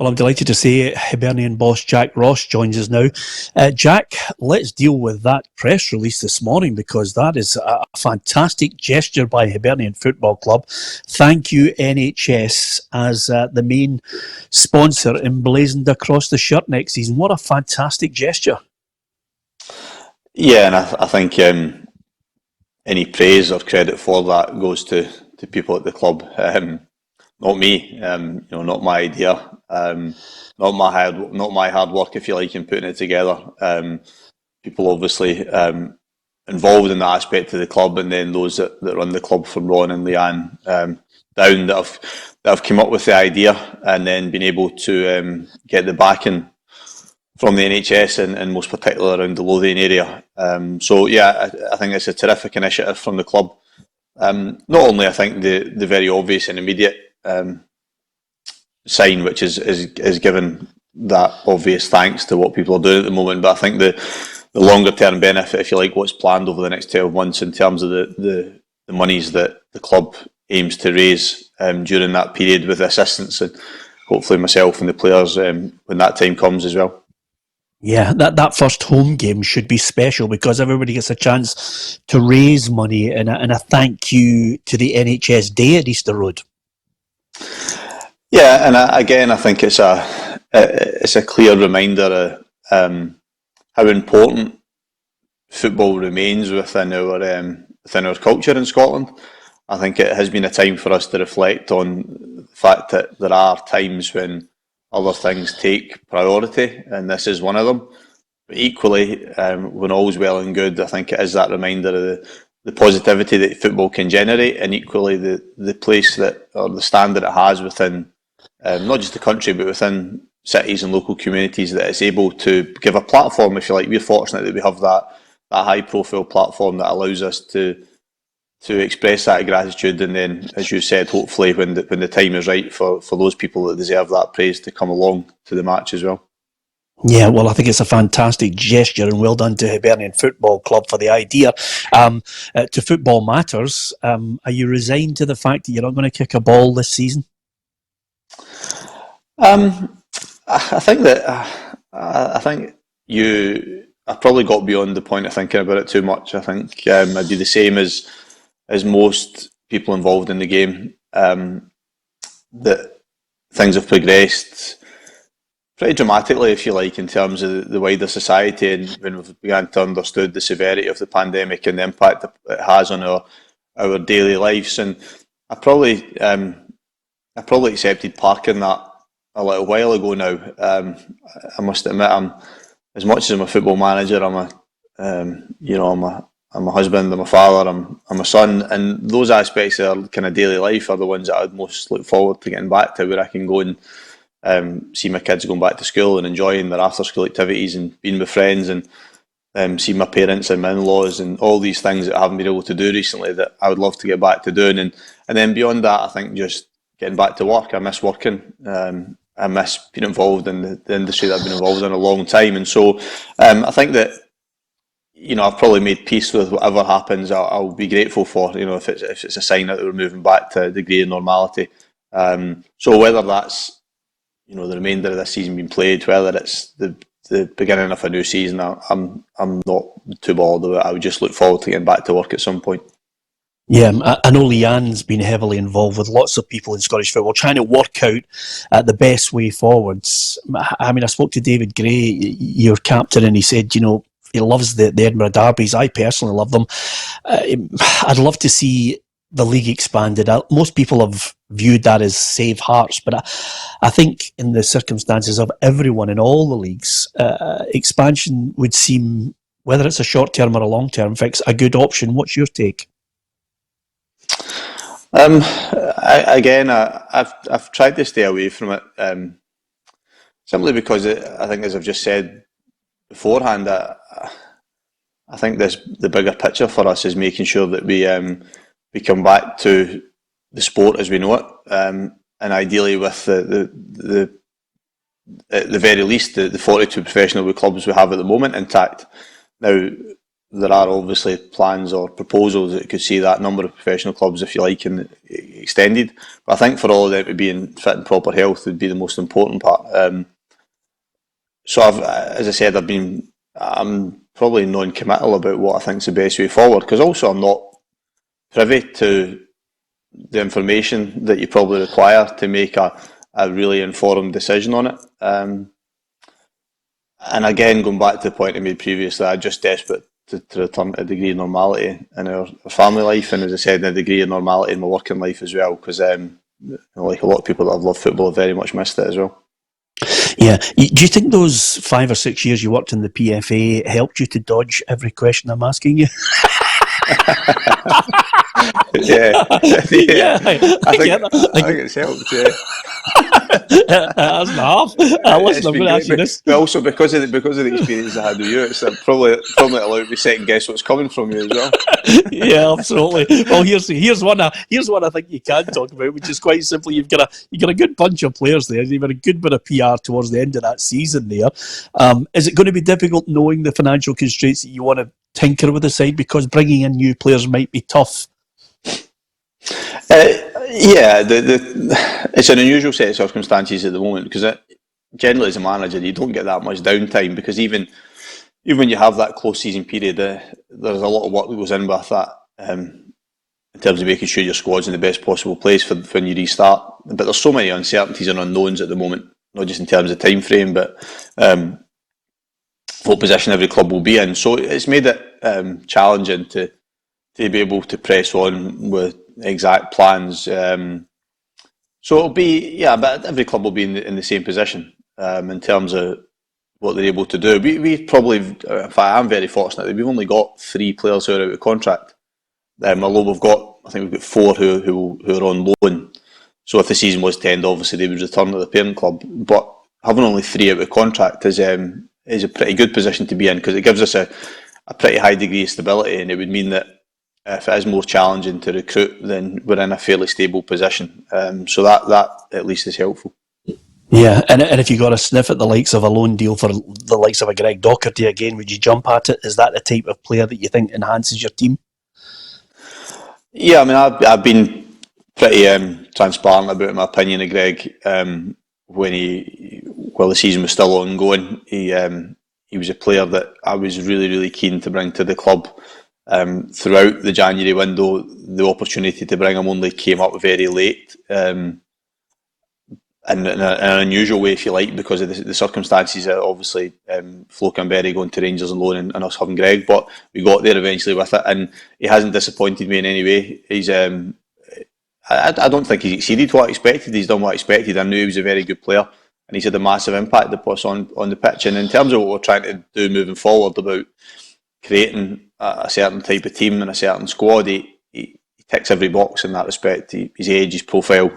Well, I'm delighted to say Hibernian boss Jack Ross joins us now. Jack, let's deal with that press release this morning, because that is a fantastic gesture by Hibernian Football Club. Thank you, NHS, as the main sponsor emblazoned across the shirt next season. What a fantastic gesture. Yeah, and I think any praise or credit for that goes to people at the club. Not me, not my idea, not my hard work, if you like, in putting it together. People obviously involved in that aspect of the club, and then those that run the club, from Ron and Leanne down, that have come up with the idea and then been able to get the backing from the NHS and most particularly around the Lothian area. So yeah, I think it's a terrific initiative from the club. Not only, I think, the very obvious and immediate sign, which is given that obvious thanks to what people are doing at the moment, but I think the longer term benefit, if you like, what's planned over the next 12 months in terms of the monies that the club aims to raise during that period, with assistance and hopefully myself and the players when that time comes as well. Yeah, that first home game should be special, because everybody gets a chance to raise money, and a thank you to the NHS Day at Easter Road. Yeah, and again, I think it's a clear reminder of how important football remains within our culture in Scotland. I think it has been a time for us to reflect on the fact that there are times when other things take priority, and this is one of them. But equally, when all's well and good, I think it is that reminder of the positivity that football can generate, and equally the place that, or the stand that it has within not just the country, but within cities and local communities, that it's able to give a platform, if you like. We're fortunate that we have that high profile platform that allows us to express that gratitude, and then, as you said, hopefully when the time is right for those people that deserve that praise to come along to the match as well. Yeah, well, I think it's a fantastic gesture, and well done to Hibernian Football Club for the idea. To Football Matters, are you resigned to the fact that you're not going to kick a ball this season? I think that I've probably got beyond the point of thinking about it too much. I think I'd be the same as most people involved in the game. That things have progressed pretty dramatically, if you like, in terms of the wider society, and when we've begun to understand the severity of the pandemic and the impact it has on our daily lives. And I probably accepted parking that a little while ago now. I must admit, as much as I'm a football manager, I'm a husband, I'm a father, I'm a son, and those aspects of our kind of daily life are the ones that I'd most look forward to getting back to, where I can go and see my kids going back to school and enjoying their after school activities and being with friends, and see my parents and my in-laws, and all these things that I haven't been able to do recently that I would love to get back to doing. And then beyond that, I think just getting back to work. I miss working. I miss being involved in the industry that I've been involved in a long time. And so I think that, I've probably made peace with whatever happens. I'll be grateful for, if it's a sign that we're moving back to a degree of normality. So whether that's, the remainder of this season being played, whether it's the beginning of a new season, I'm not too bothered about it. I would just look forward to getting back to work at some point. Yeah, I know Leanne's been heavily involved with lots of people in Scottish football, trying to work out the best way forwards. I mean, I spoke to David Gray, your captain, and he said, he loves the Edinburgh derbies. I personally love them. I'd love to see the league expanded. Most people have viewed that as save hearts, but I think in the circumstances of everyone in all the leagues, expansion would seem, whether it's a short-term or a long-term fix, a good option. What's your take? I've tried to stay away from it, simply because I think, as I've just said beforehand, I think the bigger picture for us is making sure that we come back to the sport as we know it, and ideally with the at the very least the 42 professional clubs we have at the moment intact. Now, there are obviously plans or proposals that could see that number of professional clubs, if you like, extended. But I think for all of them to be in fit and proper health would be the most important part. So as I said, I'm probably non-committal about what I think is the best way forward, because also I'm not privy to the information that you probably require to make a really informed decision on it. And again, going back to the point I made previously, I'm just desperate to return to a degree of normality in our family life, and as I said, a degree of normality in my working life as well, because like a lot of people that have loved football have very much missed it as well. Yeah. Do you think those 5 or 6 years you worked in the PFA helped you to dodge every question I'm asking you? Yeah. I think it's helped. Yeah. That's an half. Listen, I'm going to ask you this. But also because of the experience I had with you, it's probably allowed me to second guess what's coming from you as well. Yeah, absolutely. Well, here's one I think you can talk about, which is quite simply you've got a good bunch of players there. You've got a good bit of PR towards the end of that season there. Is it going to be difficult knowing the financial constraints that you want to tinker with the side, because bringing in new players might be tough? Yeah, it's an unusual set of circumstances at the moment, because generally as a manager you don't get that much downtime, because even when you have that close season period, there's a lot of work that goes in with that, in terms of making sure your squad's in the best possible place for when you restart. But there's so many uncertainties and unknowns at the moment, not just in terms of time frame, but what position every club will be in. So it's made it challenging to be able to press on with exact plans. So it'll be, but every club will be in the same position in terms of what they're able to do. We probably, in fact, I'm very fortunate that we've only got 3 players who are out of contract. Although I think we've got 4 who are on loan. So if the season was to end, obviously they would return to the parent club. But having only 3 out of contract is a pretty good position to be in, because it gives us a pretty high degree of stability, and it would mean that if it is more challenging to recruit, then we're in a fairly stable position. So that at least is helpful. Yeah, and if you got a sniff at the likes of a loan deal for the likes of a Greg Docherty again, would you jump at it? Is that the type of player that you think enhances your team? Yeah, I mean, I've been pretty transparent about my opinion of Greg while the season was still ongoing. He was a player that I was really, really keen to bring to the club. Throughout the January window, the opportunity to bring him only came up very late, and in an unusual way, if you like, because of the circumstances. Obviously, Flo Canberry going to Rangers on loan and us having Greg, but we got there eventually with it, and he hasn't disappointed me in any way. He's I don't think he's exceeded what I expected. He's done what I expected. I knew he was a very good player, and he's had a massive impact to us on the pitch. And in terms of what we're trying to do moving forward about creating a certain type of team and a certain squad, he ticks every box in that respect. His age, his profile,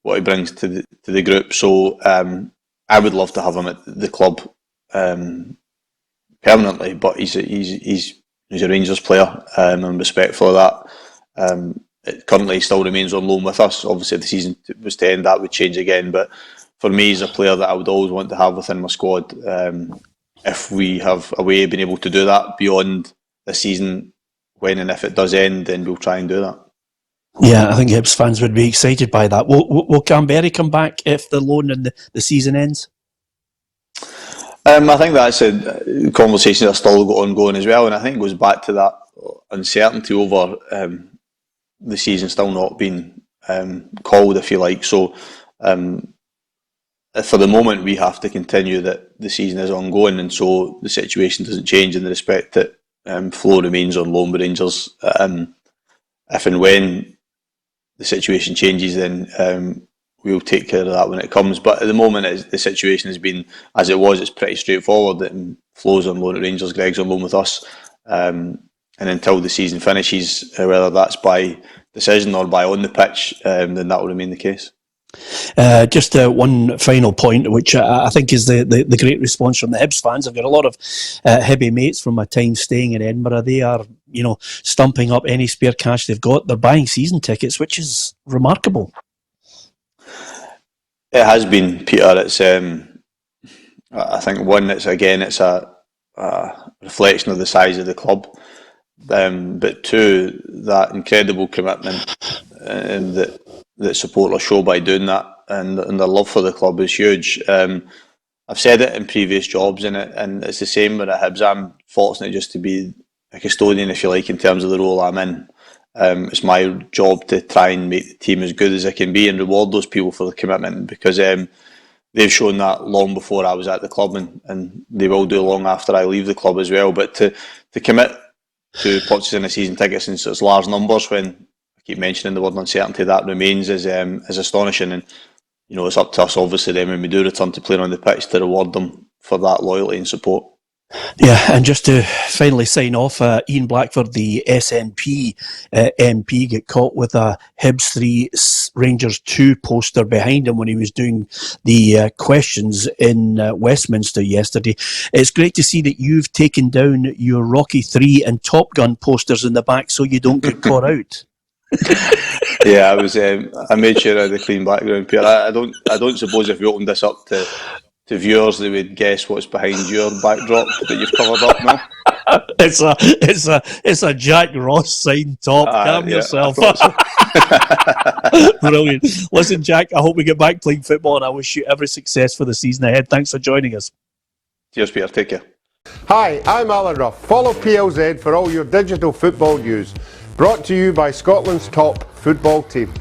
what he brings to the group. So I would love to have him at the club permanently, but he's a Rangers player. I'm respectful of that. It currently still remains on loan with us. Obviously, if the season was to end, that would change again. But for me, he's a player that I would always want to have within my squad. If we have a way of being able to do that beyond the season, when and if it does end, then we'll try and do that. Yeah, I think Hibs fans would be excited by that. Will Canberry come back if the loan and the season ends? I think that's a conversation that's still ongoing as well, and I think it goes back to that uncertainty over the season still not being called, if you like. So for the moment, we have to continue that the season is ongoing, and so the situation doesn't change in the respect that Flo remains on loan with Rangers. If and when the situation changes, then we'll take care of that when it comes. But at the moment, the situation has been as it was. It's pretty straightforward that Flo's on loan at Rangers, Greg's on loan with us, and until the season finishes, whether that's by decision or by on the pitch, then that will remain the case. Just one final point, which I think is the great response from the Hibs fans. I've got a lot of Hibby mates from my time staying in Edinburgh. They are, stumping up any spare cash they've got. They're buying season tickets, which is remarkable. It has been, Peter. It's I think it's a reflection of the size of the club. but two, that incredible commitment that supporters show by doing that, and their love for the club is huge. I've said it in previous jobs, and it's the same with the Hibs. I'm fortunate just to be a custodian, if you like, in terms of the role I'm in. It's my job to try and make the team as good as it can be and reward those people for the commitment, because they've shown that long before I was at the club, and they will do long after I leave the club as well. But to commit to purchasing a season ticket in such large numbers, when I keep mentioning the word uncertainty, that remains is astonishing. And it's up to us, obviously, then when we do return to playing on the pitch, to reward them for that loyalty and support. Yeah, and just to finally sign off, Ian Blackford, the SNP MP, got caught with a Hibs 3, Rangers 2 poster behind him when he was doing the questions in Westminster yesterday. It's great to see that you've taken down your Rocky 3 and Top Gun posters in the back so you don't get caught out. Yeah, I made sure I had a clean background, Pierre. I don't suppose if we opened this up to viewers, they would guess what's behind your backdrop that you've covered up now. It's a Jack Ross signed top. Calm yourself. So. Brilliant. Listen, Jack, I hope we get back playing football, and I wish you every success for the season ahead. Thanks for joining us. Cheers, Peter. Take care. Hi, I'm Alan Rough. Follow PLZ for all your digital football news. Brought to you by Scotland's top football team.